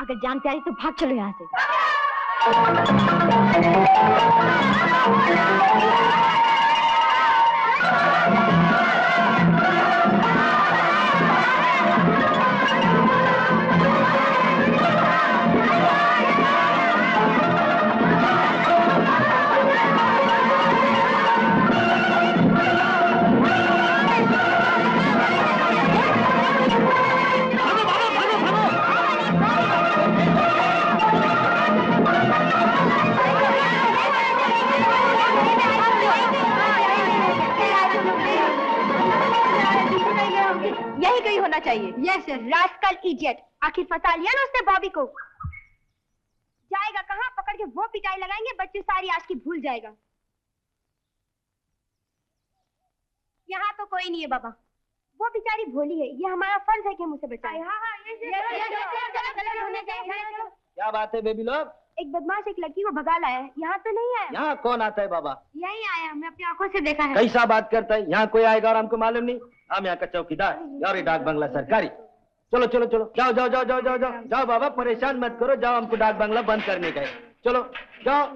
अगर जान प्यारी तो भाग चलो यहाँ से। यही कहीं होना चाहिए। यस रास्कल इडियट, आखिर फंसा लिया ना उसने बॉबी को। जाएगा कहाँ, पकड़ के वो पिटाई लगाएंगे, बच्चे सारी आज की भूल जाएगा। यहाँ तो कोई नहीं है बाबा, वो बेचारी भोली है, ये हमारा फर्ज है कि हम उसे बचाएं। क्या बात है बेबी लोग? एक बदमाश एक लड़की को भगा लाया है, यहाँ तो नहीं आया। यहाँ कौन आता है बाबा? यही आया, हमने अपनी आंखों से देखा है। कैसा बात करता है, यहाँ कोई आएगा और हमको मालूम नहीं? हम यहाँ का चौकीदार और ये डाक बंगला सरकारी। चलो चलो चलो, जाओ जाओ जाओ जाओ जाओ जाओ जाओ बाबा, परेशान मत करो, जाओ, हमको डाक बंगला बंद करने का है। चलो जाओ,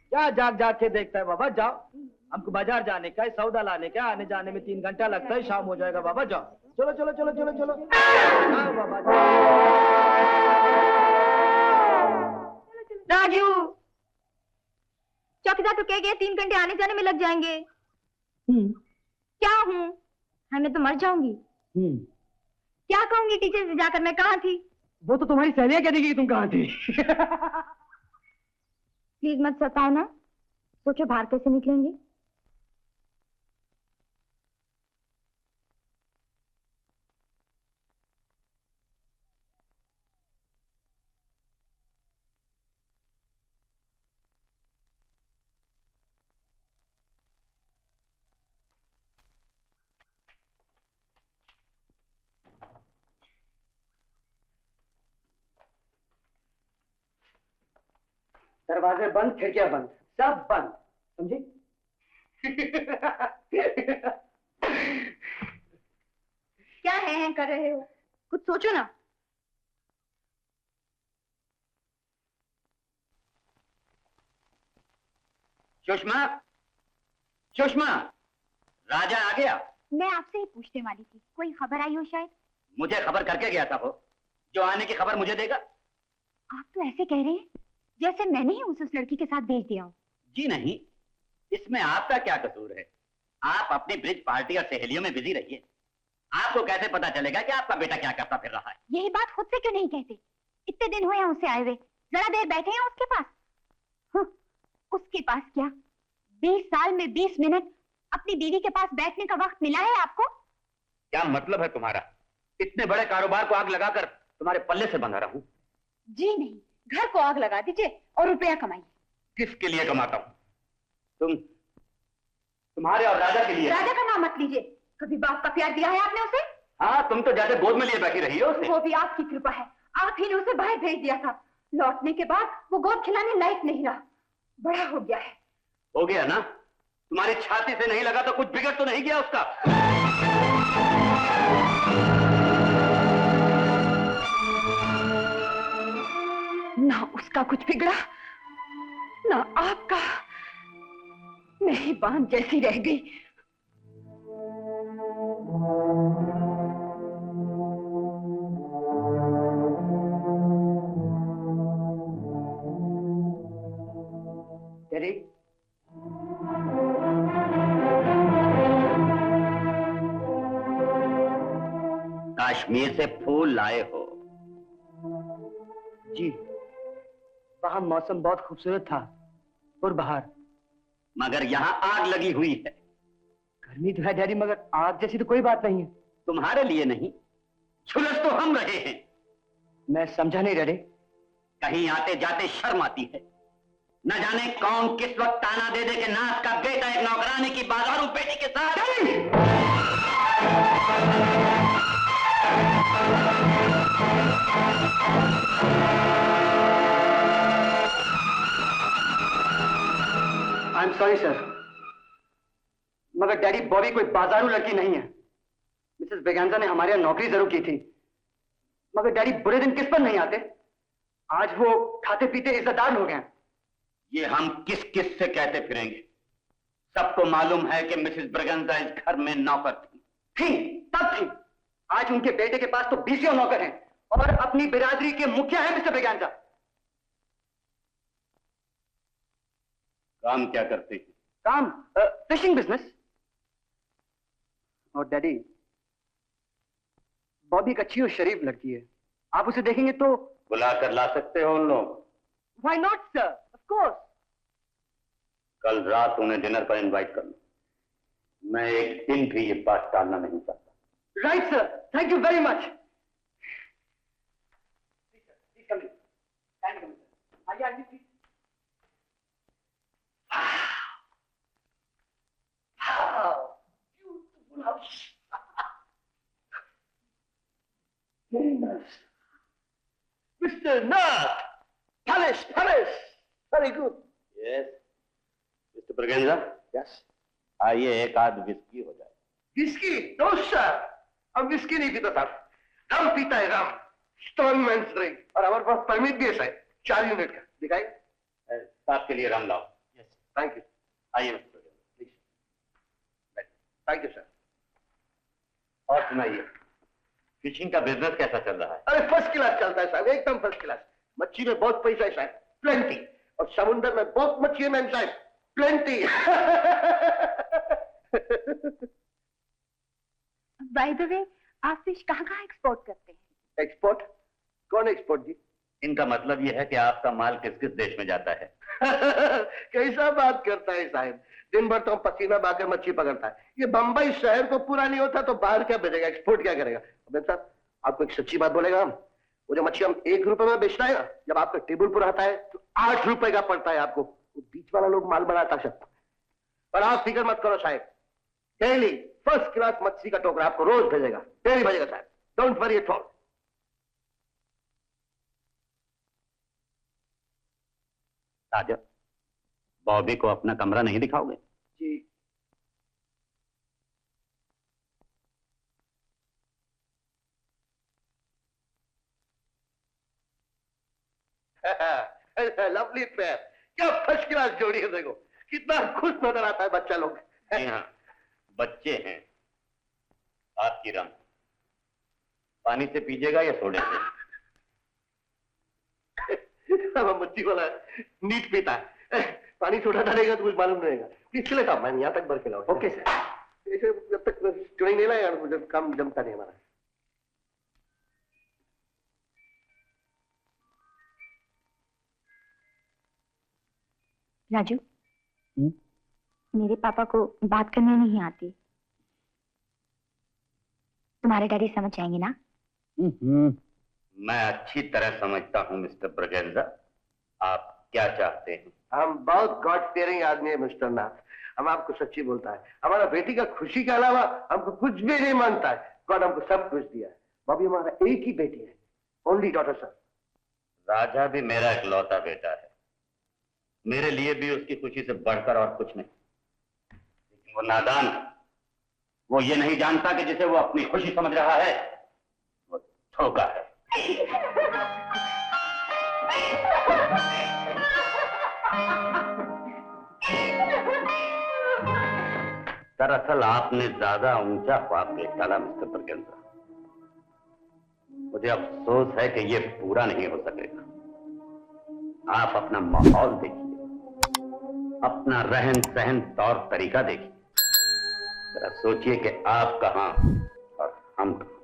क्या जाग जाग के देखता है बाबा, जाओ, हमको बाजार जाने का है, सौदा लाने का, आने जाने में 3 घंटा लगता है, शाम हो जाएगा बाबा, जाओ, चलो चलो चलो चलो चलो, जाओ बाबा राजू, चौकीदार तो कह गए 3 घंटे आने जाने में लग जाएंगे। क्या हूँ, मैं तो मर जाऊंगी। क्या कहूंगी टीचर से जाकर, मैं कहाँ थी? वो तो तुम्हारी सहेलियां कह देगी कि तुम कहाँ थी। प्लीज मत सताओ ना, सोचो बाहर कैसे निकलेंगे। दरवाजे बंद, खिड़कियां बंद, सब बंद, समझी? क्या है कर रहे हो, कुछ सोचो ना। सुषमा, सुषमा, राजा आ गया? मैं आपसे ही पूछने वाली थी, कोई खबर आई हो शायद? मुझे खबर करके गया था वो, जो आने की खबर मुझे देगा। आप तो ऐसे कह रहे हैं जैसे मैंने ही उस लड़की के साथ भेज दिया हूँ। जी नहीं, इसमें आपका क्या कसूर है? आप अपनी ब्रिज पार्टी और सहेलियों में बिजी रहिए। आपको कैसे पता चलेगा कि आपका बेटा क्या करता फिर रहा है? यही बात खुद से क्यों नहीं कहते? इतने दिन हुए हैं उससे आए हुए, जरा देर बैठे हैं उसके पास। उसके पास क्या, 20 साल में 20 मिनट अपनी बीवी के पास बैठने का वक्त मिला है आपको? क्या मतलब है तुम्हारा? इतने बड़े कारोबार को आग लगाकर तुम्हारे पल्ले से बंधा रहा हूं? जी नहीं, घर को आग लगा दीजिए और रुपया कमाइए। किसके लिए कमाता हूं? तुम्हारे और राजा के लिए। राजा का नाम मत लीजिए, कभी बाप का प्यार दिया है आपने उसे? हाँ, तुम तो जैसे गोद में लिए बैठी रही हो उसे। वो भी आपकी कृपा है, आप ही ने उसे बाहर भेज दिया था। लौटने के बाद वो गोद खिलाने लायक नहीं रहा, बड़ा हो गया है। हो गया ना? तुम्हारी छाती से नहीं लगा तो कुछ बिगड़ तो नहीं गया उसका? ना उसका कुछ बिगड़ा, ना आपका, मैं ही बांध जैसी रह गई। तेरी कश्मीर से फूल लाए हो? जी, वहां मौसम बहुत खूबसूरत था और बाहर। मगर यहाँ आग लगी हुई है। गर्मी तो है डैडी, मगर आग जैसी तो कोई बात नहीं है। तुम्हारे लिए नहीं, झुलस तो हम रहे हैं। मैं समझा नहीं डैडी। कहीं आते जाते शर्म आती है। न जाने कौन किस वक्त ताना दे दे के नाथ का बेटा एक नौकरानी की बाजारू बेटी के साथ। आई एम सॉरी सर, मगर डैडी बॉबी कोई बाजारू लड़की नहीं है। मिसेस ब्रेगेंजा ने हमारे यहाँ नौकरी जरूर की थी, मगर डैडी बुरे दिन किस पर नहीं आते। आज वो खाते पीते इज्जतदार लोग हैं। ये हम किस किस से कहते फिरेंगे? सबको मालूम है कि मिसेस ब्रेगेंजा इस घर में नौकर थी। तब थी। आज उनके बेटे के पास तो 20 नौकर हैं और अपनी बिरादरी के मुखिया हैं मिस्टर ब्रेगेंजा। काम क्या करते हैं? काम फिशिंग बिजनेस। और डैडी, बॉबी एक अच्छी और शरीफ लड़की है। आप उसे देखेंगे तो। बुला कर ला सकते हो उन लोग? Why not sir, of course. कल रात उन्हें डिनर पर इनवाइट कर लो। मैं एक दिन भी ये बात टालना नहीं चाहता। Right sir, thank you very much. आइए please. Beautiful house. Very nice. Mr. Nath, palace. Very good. Yes mister Braganza. Yes. आइए एक आध विस्की हो जाए। विस्की? नो सर, हम विस्की नहीं पीता सर, रम पीता है, रम। Strong men's drink. और हमारे पास परमिट भी है सर, 4 यूनिट का। दिखाई? साहब के लिए रम लाओ। Yes, thank you. आइए mister Braganza please. Thank you sir. और सुनाइए, फिशिंग का बिजनेस कैसा चल रहा है? अरे फर्स्ट क्लास चलता है साहब, एकदम फर्स्ट क्लास। मच्छी में बहुत पैसा है साहब, प्लेंटी। और समुद्र में बहुत मच्छी है मैन साहब, प्लेंटी। बाय द वे, आप फिश कहाँ एक्सपोर्ट करते हैं? एक्सपोर्ट? कौन एक्सपोर्ट जी? इनका मतलब यह है कि आपका माल किस किस देश में जाता है? कैसा बात करता है साहब, दिन भर तो हम पसीना बहाकर मच्छी पकड़ता है। ये बंबई शहर को पूरा नहीं होता तो बाहर क्या भेजेगा, एक्सपोर्ट क्या करेगा? अबे साहब, आपको एक सच्ची बात बोलेगा, हम वो जो मच्छी हम 1 रुपए में बेचता है ना, जब आपका टेबल पर आता है तो 8 रुपए का पड़ता है आपको। वो बीच वाला लोग माल बनाता सकता। पर आप फिक्र मत करो साहब, डेली फर्स्ट क्लास मच्छी का टोकरा आपको रोज भेजेगा, डेली भेजेगा साहब। Don't worry at all. Raja, Bobby को अपना कमरा नहीं दिखाओगे? जी लवली पेयर, क्या फर्स्ट क्लास जोड़ी है। देखो कितना खुश नजर आता है बच्चा लोग। जी हाँ, बच्चे हैं। आपकी रम पानी से पीजिएगा या सोडे से? अब मच्छी वाला नीट पीता है, पानी सोडा डालेगा तो कुछ मालूम रहेगा। प्लीज चले साहब, मैं यहाँ तक भर के लाऊं। Okay sir. ऐसे जब तक ट्रेनिंग नहीं लाया मुझे काम जमता नहीं हमारा। राजू, मेरे पापा को बात करने नहीं आती। तुम्हारे डैडी समझ जाएंगे ना? मैं अच्छी तरह समझता हूँ मिस्टर ब्रेगेंजा, आप क्या चाहते हैं। हम बहुत गॉड फेयरिंग आदमी है मिस्टर नाथ। हम आपको सच्ची बोलता है, हमारा बेटी का खुशी के अलावा हमको कुछ भी नहीं मानता है। गॉड हमको सब कुछ दिया है। बॉबी हमारा एक ही बेटी है, ओनली डॉटर सर। राजा भी मेरा इकलौता बेटा है, मेरे लिए भी उसकी खुशी से बढ़कर और कुछ नहीं। लेकिन वो नादान, वो ये नहीं जानता कि जिसे वो अपनी खुशी समझ रहा है वो धोखा है। दरअसल आपने ज्यादा ऊंचा ख्वाब देख डाला मिस्टर ब्रेगेंजा। मुझे अफसोस है कि ये पूरा नहीं हो सकेगा। आप अपना माहौल देखिए, अपना रहन सहन तौर तरीका देखिए, जरा सोचिए कि आप कहां और हम कहां।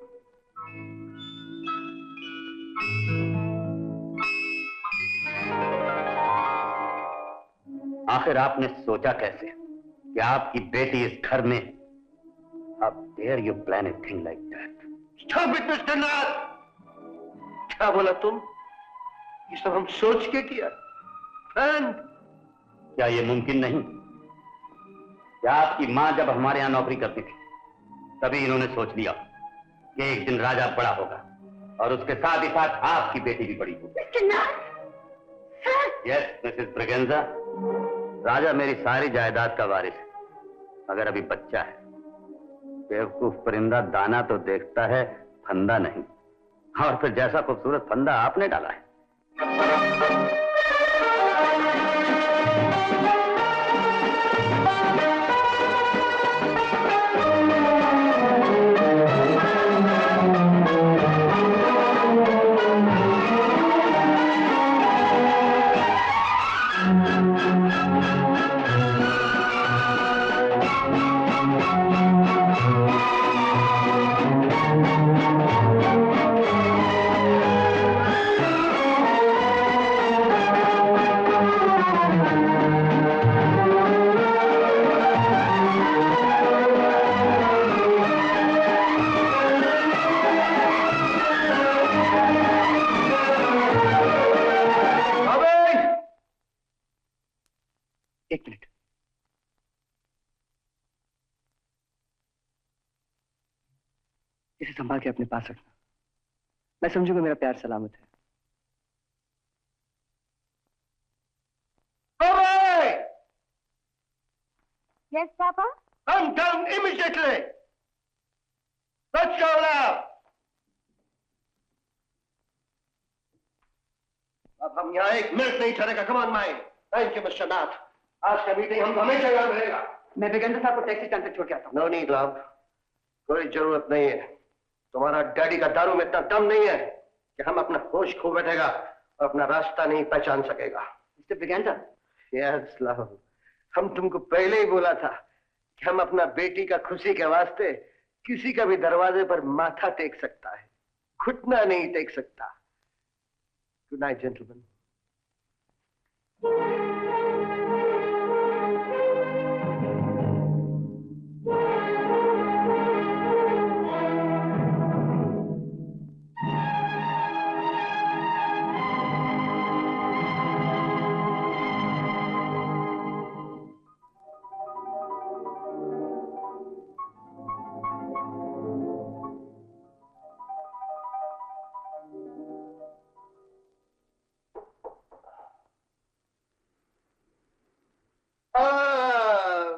आखिर आपने सोचा कैसे कि आपकी बेटी इस घर में? How dare you plan a thing like that? Stop it, Mr. नाथ! क्या बोला तुम? ये सब हम सोच के किया? क्या ये मुमकिन नहीं? क्या आपकी मां जब हमारे यहां नौकरी करती थी तभी इन्होंने सोच लिया कि एक दिन राजा बड़ा होगा और उसके साथ ही साथ आपकी बेटी भी बड़ी होगी? यस मिसेस ब्रिगेंजा, राजा मेरी सारी जायदाद का वारिस है, मगर अभी बच्चा है। बेवकूफ परिंदा दाना तो देखता है, फंदा नहीं। और फिर जैसा खूबसूरत फंदा आपने डाला है। संभाल के अपने पास रखना। मैं समझूंगा मेरा प्यार सलामत है। Yes, Papa? Come down immediately! Let's go now! अब हम यहाँ एक मिनट नहीं ठहरेगा। Come on, mine. Thank you, Mr. नाथ। आज का मीटिंग हमको हमेशा याद रहेगा। मैं ब्रिगेंजा साहब को टैक्सी स्टैंड तक छोड़ के आता हूँ। No need, love। कोई जरूरत नहीं है। तुम्हारा डैडी का दारू में इतना दम नहीं है कि हम अपना होश खो बैठेगा और अपना रास्ता नहीं पहचान सकेगा। मिस्टर ब्रिगेंजा? यस लव, हम तुमको पहले ही बोला था कि हम अपना बेटी का खुशी के वास्ते किसी का भी दरवाजे पर माथा टेक सकता है, घुटना नहीं टेक सकता। Good night gentleman.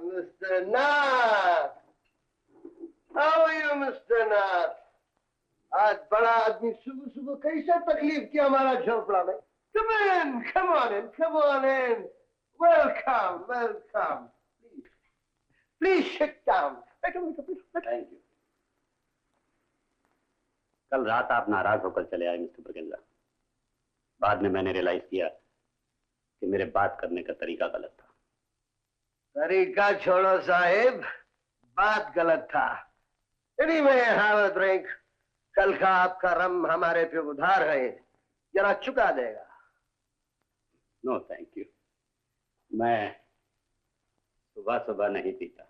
Mr. Nath, how are you, Mr. Nath? आज बड़ा आदमी सुबह सुबह कैसा तकलीफ किया हमारा झोपड़ा में। Come in, come on in, come on in. Welcome, welcome. Please sit down. बैठो बैठो बैठो। Thank you. कल रात आप नाराज होकर चले आए मिस्टर ब्रिगेंजा। बाद में मैंने रियलाइज किया कि मेरे बात करने का तरीका गलत था। तरीका छोड़ो साहिब, बात गलत था। Anyway, have a drink. कल का आपका रम हमारे पे उधार है, जरा चुका देगा। नो थैंक यू, मैं सुबह सुबह नहीं पीता।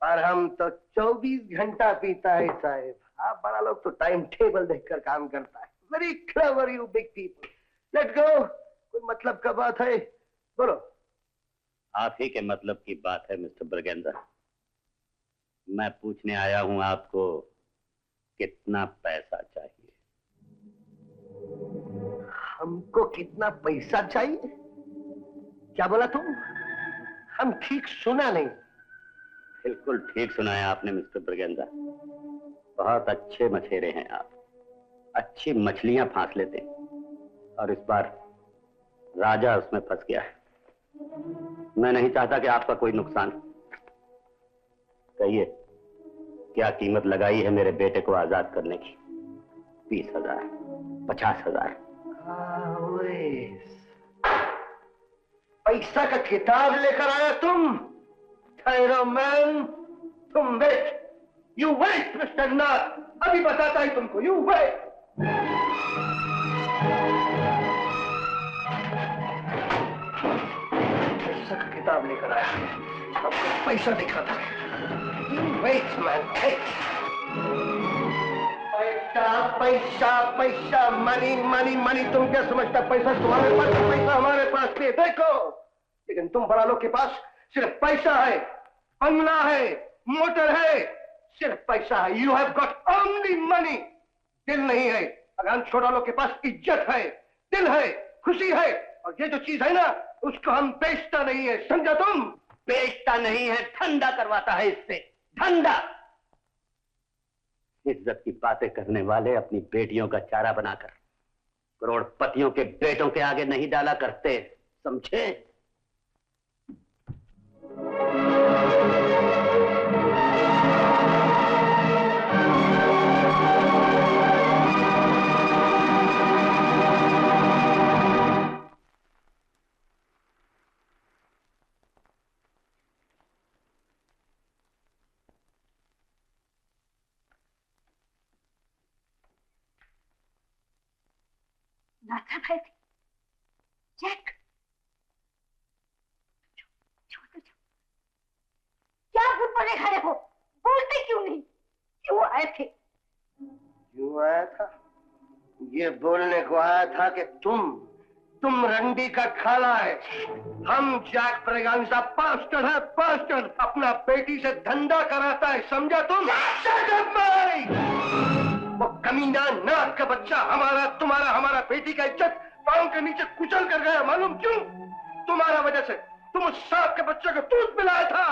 और हम तो 24 घंटा पीता है साहिब। आप बड़ा लोग तो टाइम टेबल देखकर काम करता है। Very clever you big people. Let go. कोई मतलब का बात है? बोलो। आप ही के मतलब की बात है मिस्टर ब्रिगेंजा। मैं पूछने आया हूं आपको कितना पैसा चाहिए। हमको कितना पैसा चाहिए? क्या बोला तुम? हम ठीक सुना नहीं। बिल्कुल ठीक सुना है आपने मिस्टर ब्रिगेंजा। बहुत अच्छे मछेरे हैं आप, अच्छी मछलियां फांस लेते हैं, और इस बार राजा उसमें फंस गया है। मैं नहीं चाहता कि आपका कोई नुकसान। कहिए क्या कीमत लगाई है मेरे बेटे को आजाद करने की? 20,000, 50,000? पैसा का किताब लेकर आया तुम? ठहरो मैन, तुम wait. You wait mister Nath, अभी बताता ही तुमको। You wait. पैसा का नाम लेकर आया, हमको पैसा दिखाता है। वेट मैन, पैसा पैसा पैसा, मनी मनी मनी। तुम क्या समझता, पैसा तुम्हारे पास, पैसा हमारे पास भी। देखो, लेकिन तुम बड़ा लोग के पास सिर्फ पैसा है, बंगला है, मोटर है, सिर्फ पैसा है। You have got only money, दिल नहीं है। अगर हम छोटा लोग के पास इज्जत है, दिल है, खुशी है, और ये जो चीज है ना, उसको हम बेचता नहीं है, समझा तुम? बेचता नहीं है, धंधा करवाता है इससे, धंधा। इज्जत की बातें करने वाले अपनी बेटियों का चारा बनाकर करोड़पतियों के बेटों के आगे नहीं डाला करते, समझे? नाथा भाई, जैक, क्या मुझ पर खड़े हो, बोलते क्यों नहीं? क्यों आए थे? क्यों आया था? ये बोलने को आया था कि तुम रंडी का खाला है। हम जैक ब्रेगांजा पास्टर है, पास्टर अपना बेटी से धंधा कराता है, समझा तुम? Shut up, Mike! वो कमीना नाक का बच्चा हमारा बेटी का इज्जत पांव के नीचे कुचल कर गया, मालूम क्यों? तुम्हारा वजह से। तुम उस सांप के बच्चे को दूध पिलाया था।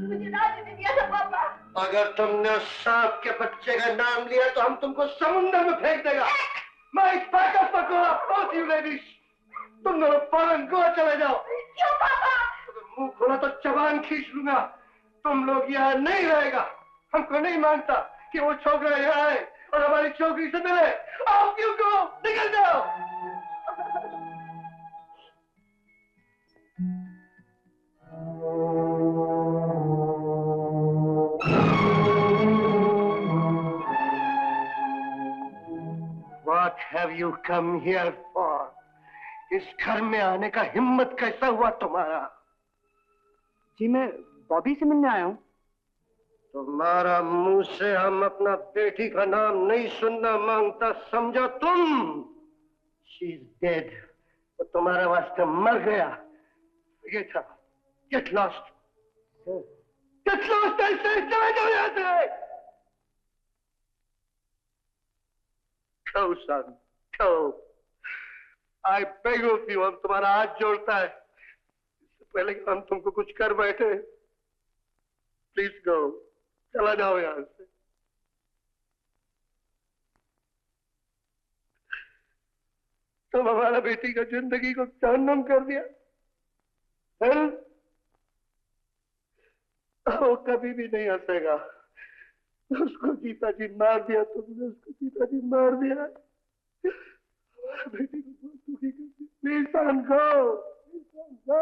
मुझे राज नहीं दिया था पापा। अगर तुमने उस सांप के बच्चे का नाम लिया तो हम तुमको समुद्र में फेंक देगा। तुम दोनों फौरन गोवा चले जाओ। क्यों पापा? अगर मुंह खोला तो जबान खींच लूंगा। तुम लोग यहाँ नहीं रहेगा। हमको नहीं मानता कि वो छोकरा यहाँ आए और हमारी छोकरी से मिले। आओ क्यों को निकल जाओ। What have you come here for? इस घर में आने का हिम्मत कैसा हुआ तुम्हारा? जी मैं बॉबी से मिलने आया हूँ। तुम्हारा मुंह से हम अपना बेटी का नाम नहीं सुनना मांगता, समझा तुम? She is dead. वो तुम्हारे वास्ते मर गया। ये था। Get lost. Get lost ऐसे चले जाओ यहाँ से। Go son, go. I beg of you, हम तुम्हारा हाथ जोड़ता है। इससे पहले कि हम तुमको कुछ कर बैठे, प्लीज गो, चला जाओ यहाँ से। तुम हमारा बेटी का जिंदगी को जहन्नुम कर दिया है? वो कभी भी नहीं हंसेगा। उसको जीता जी मार दिया तुमने, उसको जीता जी मार दिया। हमारा बेटी को बहुत दुखी कर दिया। Please go, please go.